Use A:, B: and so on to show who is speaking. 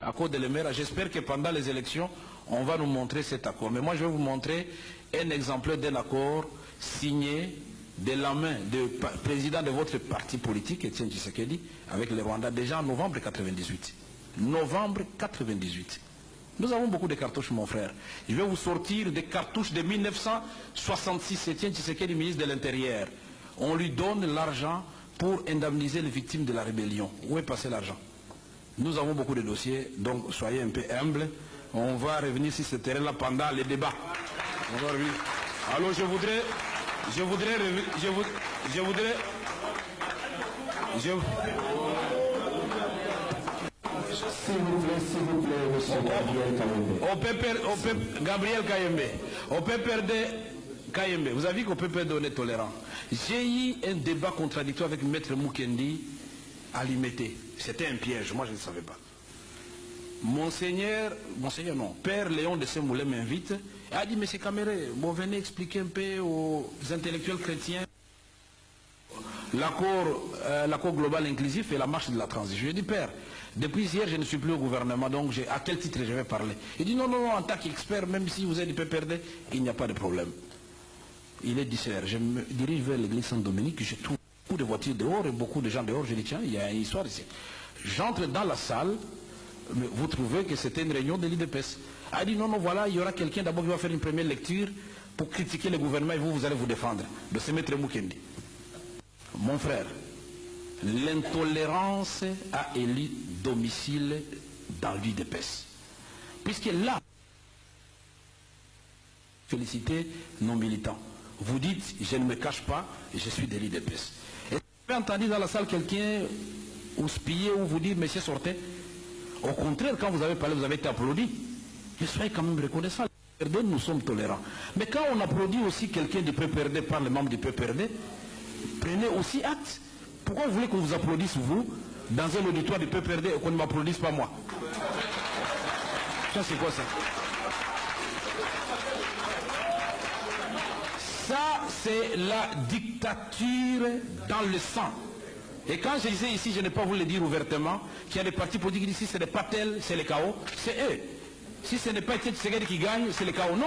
A: accord de l'Emera. J'espère que pendant les élections, on va nous montrer cet accord. Mais moi, je vais vous montrer un exemplaire d'un accord signé de la main du président de votre parti politique, Etienne Tshisekedi, avec le Rwanda, déjà en novembre 1998. Novembre 1998. Nous avons beaucoup de cartouches, mon frère. Je vais vous sortir des cartouches de 1966. Etienne Tshisekedi, ministre de l'Intérieur. On lui donne l'argent pour indemniser les victimes de la rébellion. Où est passé l'argent? Nous avons beaucoup de dossiers, donc soyez un peu humbles. On va revenir sur ce terrain-là pendant les débats. On va revenir. Alors je voudrais
B: S'il vous plaît, monsieur
A: Gabriel Kayembe. Au PPRD Kayembe, vous avez vu qu'au PPRD on est tolérant. J'ai eu un débat contradictoire avec Maître Mukendi à Limité. C'était un piège, moi je ne savais pas. Monseigneur non, Père Léon de Saint-Moulin m'invite et a dit, mais c'est Caméré, bon, venez expliquer un peu aux intellectuels chrétiens l'accord global inclusif et la marche de la transition. Je dis, Père, depuis hier, je ne suis plus au gouvernement, donc à quel titre je vais parler? Il dit, non, en tant qu'expert, même si vous êtes du PPRD, il n'y a pas de problème. Il est 10h, je me dirige vers l'église Saint-Dominique, je trouve beaucoup de voitures dehors et beaucoup de gens dehors, je dis, tiens, il y a une histoire ici. J'entre dans la salle, vous trouvez que c'était une réunion de l'IDPS. Il dit, non, voilà, il y aura quelqu'un d'abord qui va faire une première lecture pour critiquer le gouvernement et vous allez vous défendre. De ce maître Mukendi. Mon frère, l'intolérance a élu domicile dans l'IDPS. Puisque là, félicitez nos militants. Vous dites, je ne me cache pas, je suis de l'IDPS. Et vous avez entendu dans la salle quelqu'un houspiller ou vous dire, monsieur, sortez. Au contraire, quand vous avez parlé, vous avez été applaudi. Mais soyez quand même reconnaissants. Nous sommes tolérants. Mais quand on applaudit aussi quelqu'un du PPRD par les membres du PPRD, prenez aussi acte. Pourquoi vous voulez qu'on vous applaudisse, vous, dans un auditoire du PPRD et qu'on ne m'applaudisse pas moi? Ça, c'est quoi ça? Ça, c'est la dictature dans le sang. Et quand je disais ici, je n'ai pas voulu le dire ouvertement, qu'il y a des partis politiques ici, ce n'est pas tel, c'est le chaos, c'est eux. Si ce n'est pas Etienne Tshisekedi qui gagne, c'est le chaos. Non.